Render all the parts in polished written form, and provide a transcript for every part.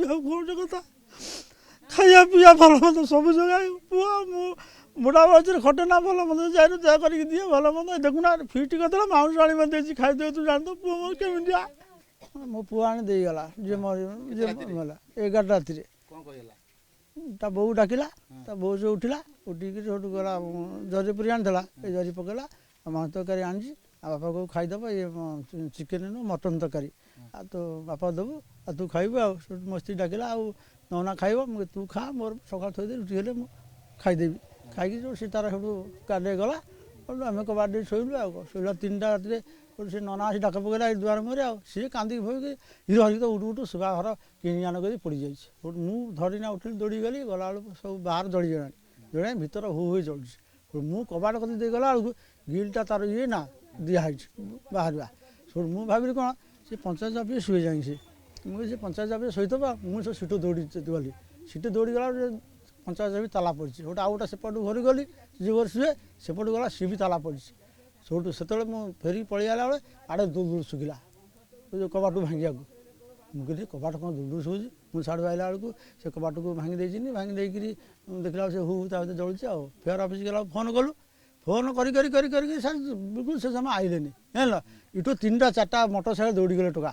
କହିବି ଆଉ କୌଣସି କଥା ଖାଇବା ପିଇବା ଭଲ ମନ୍ଦ ସବୁ ଯୋଗାଇ ପୁଅ ମୁଁ ବୁଢ଼ା ବୟସରେ ଖଟେ ନା ଭଲ ମନ୍ଦ ଯାଇରୁ ଦେହ କରିକି ଦିଏ ଭଲ ମନ୍ଦ ଦେଖୁନା ଫିଷ୍ଟ କରିଦେଲା ମାଉଁସ ଆଣି ମୋତେ ଦେଇଛି ଖାଇଦିଅ ତୁ ଜାଣିଛୁ ପୁଅ ମୋର କେମିତିଆ ମୋ ପୁଅ ଆଣି ଦେଇଗଲା ଯିଏ ମରିଗଲା 11 ରାତିରେ ତା ବୋଉ ଡାକିଲା ତା ବୋଉ ସେ ଉଠିଲା ଉଠିକି ସେଠୁ ଗଲା ଜରି ପୁରୀ ଆଣିଥିଲା ଏ ଜରି ପକେଇଲା ମାଂସ ତରକାରୀ ଆଣିଛି ଆଉ ବାପା କହୁ ଖାଇଦେବ ଇଏ ଚିକେନ ନୁହଁ ମଟନ୍ ତରକାରୀ ଆଉ ତୋ ବାପା ଦେବୁ ଆଉ ତୁ ଖାଇବୁ ଆଉ ସେଠୁ ମୋ ସ୍ତ୍ରୀ ଡାକିଲା ଆଉ ନନା ଖାଇବ ମୁଁ ତୁ ଖା ମୋର ସକାଳୁ ଥୋଇଦେବି ରୁଟି ହେଲେ ମୁଁ ଖାଇଦେବି ଖାଇକି ଯେଉଁ ସେ ତାର ସେଠୁ ଗାଧୋଇ ଗଲା ଆମେ କବାଟ ଦେଇ ଶୋଇଲୁ ଆଉ ଶୋଇଲା 3ଟା ରାତିରେ ସେ ନନା ଆସି ଡାକ ପକେଇଲା ଏଇ ଦୁଆର ମୁହଁରେ ଆଉ ସିଏ କାନ୍ଦିକି ଭୋଇକି ହିରୋ ହରିକି ତ ଉଠୁ ଉଠୁ ଶୁଭା ଘର କିଣି ଆଣ କରି ପଡ଼ିଯାଇଛି ମୁଁ ଧରିନା ଉଠିଲି ଦୌଡ଼ିକି ଗଲି ଗଲାବେଳକୁ ସବୁ ବାହାର ଜଳିଗଲାଣି ଜଣେ ଭିତର ହୁ ହୋଇ ଜଳୁଛି ମୁଁ କବାଟ କତି ଦେଇ ଗଲା ବେଳକୁ ଗିଲ୍ଟା ତାର ଇଏ ନା ଦିଆହେଇଛି ବାହାରିବା ସେଠୁ ମୁଁ ଭାବିଲି କ'ଣ ସେ ପଞ୍ଚାୟତ ଅଫିସ୍ ଶୁଏ ଯାଇକି ସେ ମୁଁ ସେ ପଞ୍ଚାୟତ ଅଫିସ୍ ଶୋଇଥିବ ମୁଁ ସେ ସିଟୁ ଦୌଡ଼ି ଗଲି ସିଟୁ ଦୌଡ଼ି ଗଲା ପଞ୍ଚାୟତ ଅଫିସ୍ ତାଲା ପଡ଼ିଛି ସେଠୁ ଆଉ ଗୋଟେ ସେପଟୁ ଘରୁ ଗଲି ଯିଏ ଘର ଶୁଏ ସେପଟୁ ଗଲା ସିଏ ବି ତାଲା ପଡ଼ିଛି ସେଠୁ ସେତେବେଳେ ମୁଁ ଫେରିକି ପଳେଇ ଆସିଲା ବେଳେ ଆଡ଼େ ଦୁଲଦୁଲ ଶୁଖିଲା ଯେଉଁ କବାଟକୁ ଭାଙ୍ଗିବାକୁ ମୁଁ କହିଲି କବାଟ କ'ଣ ଦୁଲଦୁଲ ଶୁଭୁଛି ମୁଁ ସାଡ଼ୁ ଆସିଲା ବେଳକୁ ସେ କବାଟକୁ ଭାଙ୍ଗି ଦେଇച്ചിନି ଭାଙ୍ଗି ଦେଇକିରି ଦେଖିଲା ବେଳକୁ ସେ ହୁ ତା ଭିତରେ ଜଳୁଛି ଆଉ ଫେୟାର ଅଫିସ୍ ଗଲା ଫୋନ୍ କଲୁ ଫୋନ୍ କରିକି ସାର୍ ବିଲକୁଲ ସେ ସମୟ ଆଇଲେନି ଜାଣିଲ ଏଠୁ 3ଟା 4ଟା ମୋଟର ସାଇକେଲ ଦୌଡ଼ିଗଲେ ଟୋକା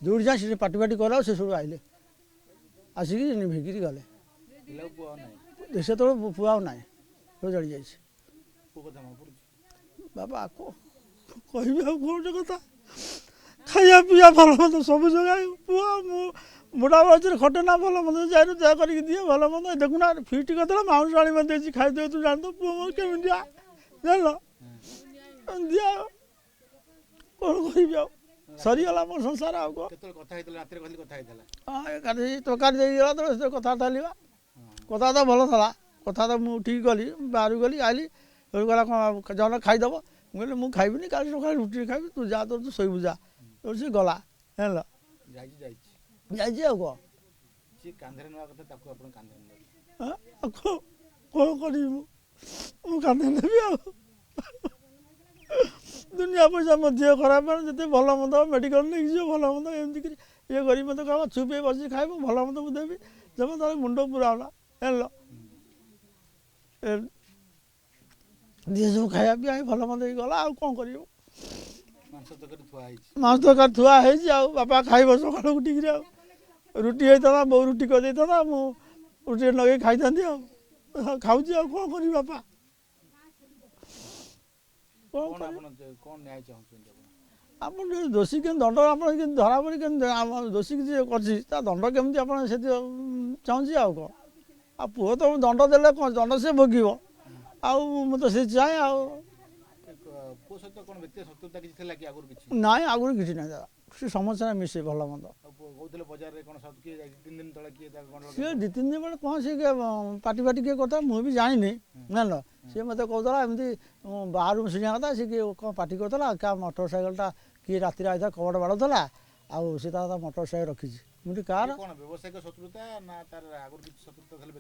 ଦୌଡ଼ି ଯାଏ ସେ ପାଟି କଲା ସେ ସବୁ ଆଇଲେ ଆସିକି ନିଭିକିରି ଗଲେ ସେତେବେଳେ ପୁଅ ଆଉ ନାହିଁ ସବୁ ଜଳି ଯାଇଛି ବାବା କହିବି ଆଉ କୌଣସି କଥା ଖାଇବା ପିଇବା ଭଲ ମନ୍ଦ ସବୁ ଯୋଗାଇ ପୁଅ ମୁଁ ବୁଢ଼ା ବୟସରେ ଖଟେ ନା ଭଲ ମନ୍ଦ ଯାଇରୁ ଦେହ କରିକି ଦିଏ ଭଲ ମନ୍ଦ ଦେଖୁନା ଫିଷ୍ଟ କରିଦେଲା ମାଉଁସ ଆଣି ମୋତେ ଦେଇଛି ଖାଇଦିଅ ତୁ ଜାଣିଛୁ ପୁଅ ମୋର କେମିତିଆ ଜାଣିଲ ଦିଆ କ'ଣ କହିବି ଆଉ ସରିଗଲା ମୋ ସଂସାର ଆଉ କ'ଣ ହଁ ତରକାରୀ ଦେଇଗଲା ତ ସେ କଥାବାର୍ତ୍ତା ହେଲି ବା କଥାବାର୍ତ୍ତା ଭଲ ଥିଲା କଥାବାର୍ତ୍ତା ମୁଁ ଉଠିକି ଗଲି ବାହାରକୁ ଗଲି ଆଇଲି ସେଠୁ ଗଲା କ'ଣ ଜଣେ ଖାଇଦେବ ମୁଁ କହିଲି ମୁଁ ଖାଇବିନି କାଲି ସକାଳେ ରୁଟି ଖାଇବି ତୁ ଯା ତୋର ତୁ ଶୋଇବୁ ଯା ତୋର ସେ ଗଲା ଜାଣିଲ ଯାଇଛି ଆଉ କ'ଣ କ'ଣ କରିବି ମୁଁ କାନ୍ଦି ନେବି ଆଉ ଦୁନିଆ ପଇସା ମୋ ଦେହ ଖରାପ ମାନେ ଯେତେ ଭଲ ମନ୍ଦ ମେଡ଼ିକାଲ ନେଇକି ଯିବ ଭଲ ମନ୍ଦ ଏମିତି କରି ଇଏ କରି ମୋତେ କହିବ ଚୁପ୍ ହେଇ ବସିକି ଖାଇବ ଭଲ ମନ୍ଦ ମୁଁ ଦେବି ଯେବେ ତାର ମୁଣ୍ଡ ପୁରାଉନା ଜାଣିଲ ଯିଏ ସବୁ ଖାଇବା ପିଇବା ଭଲ ମନ୍ଦ ହେଇକି ଗଲା ଆଉ କ'ଣ କରିବ ମାଂସ ତରକାରୀ ଥୁଆ ହେଇଛି ଆଉ ବାପା ଖାଇବ ସକାଳୁ ଉଠିକିରି ଆଉ ରୁଟି ହେଇଥାନ୍ତା ବୋଉ ରୁଟି କରିଦେଇଥାନ୍ତା ମୁଁ ରୁଟିରେ ଲଗେଇ ଖାଇଥାନ୍ତି ଆଉ ଖାଉଛି ଆଉ କ'ଣ କରିବି ବାପା ଆପଣ ଦୋଷୀ କେମିତି ଦଣ୍ଡ ଆପଣ କେମିତି ଧରାପଡ଼ି କେମିତି ଦୋଷୀ କିଛି କରିଛି ତା ଦଣ୍ଡ କେମିତି ଆପଣ ସେଠି ଚାହୁଁଛି ଆଉ କ'ଣ ଆଉ ପୁଅ ତ ଦଣ୍ଡ ଦେଲେ କ'ଣ ଦଣ୍ଡ ସେ ଭୋଗିବ ଆଉ ମୁଁ ତ ସେ ଚାହେଁ ଆଉ ନାଇଁ ଆଗରୁ କିଛି ନାହିଁ ଦାଦା ସେ ସମସ୍ୟା ମିଶେ ଭଲ ମନ୍ଦ ସିଏ 2-3 ଦିନ ବେଳେ କ'ଣ ସେ ପାଟି କିଏ କଥା ମୁଁ ବି ଜାଣିନି ଜାଣିଲ ସିଏ ମୋତେ କହୁଥିଲା ଏମିତି ବାହାରୁ ଶୁଣିବା କଥା ସେ କିଏ କ'ଣ ପାଟି କରୁଥିଲା କାହା ମୋଟର ସାଇକେଲଟା କିଏ ରାତିରେ ଆସିଥିଲା କବାଟ ବାଡ଼ଉଥିଲା ଆଉ ସେ ତା ମୋଟର ସାଇକେଲ ରଖିଛି ମୁଁ କାହାର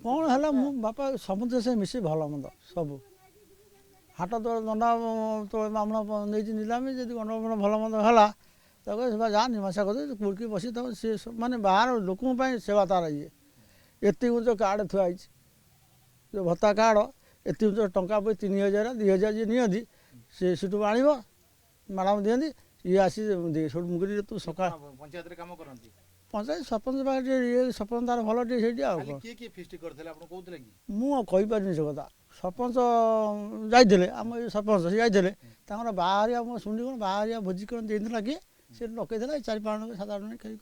କ'ଣ ହେଲା ମୁଁ ବାପା ସମସ୍ତେ ସେ ମିଶି ଭଲ ମନ୍ଦ ସବୁ ହାଟ ତ ଦଣ୍ଡା ମାମଲା ନେଇଛି ନିଲାମି ଯଦି ଗଣ୍ଡଗୋଳ ଭଲ ମନ୍ଦ ହେଲା ତାକୁ ସେ ଯା ନିମାସା କରିଦେବେ କୁଡ଼ିକି ବସି ତାକୁ ସେ ମାନେ ବାହାର ଲୋକଙ୍କ ପାଇଁ ସେବା ତାର ଇଏ ଏତିକି ଉଞ୍ଚ କାର୍ଡ଼ ଥୁଆ ହେଇଛି ଯେଉଁ ଭତ୍ତା କାର୍ଡ଼ ଏତିକି ଉଞ୍ଚ ଟଙ୍କା ପଇ 3,000 2,000 ଯିଏ ନିଅନ୍ତି ସେ ସେଠୁ ଆଣିବ ମ୍ୟାଡ଼ାମ୍ ଦିଅନ୍ତି ଇଏ ଆସି ସେଠୁ ମୁଁ କହିଲି ତୁ ସକାଳ ପଞ୍ଚାୟତରେ କାମ କରନ୍ତି ପଞ୍ଚାୟତ ସରପଞ୍ଚ ପାଖରେ ଇଏ ସରପଞ୍ଚ ତାର ଭଲ ଟିକେ ସେଇଠି ଆଉ ମୁଁ ଆଉ କହିପାରିନି ସେ କଥା ସରପଞ୍ଚ ଯାଇଥିଲେ ଆମ ଏ ସରପଞ୍ଚ ସେ ଯାଇଥିଲେ ତାଙ୍କର ବାହାଘରିଆ ମୋ ଶୁଣିଲି କ'ଣ ବାହାଘରିଆ ଭୋଜି କ'ଣ ଦେଇଥିଲା କିଏ ସେ ଡକେଇଥିଲା 4-5 ଜଣ 7-8 ଜଣ ଖାଇ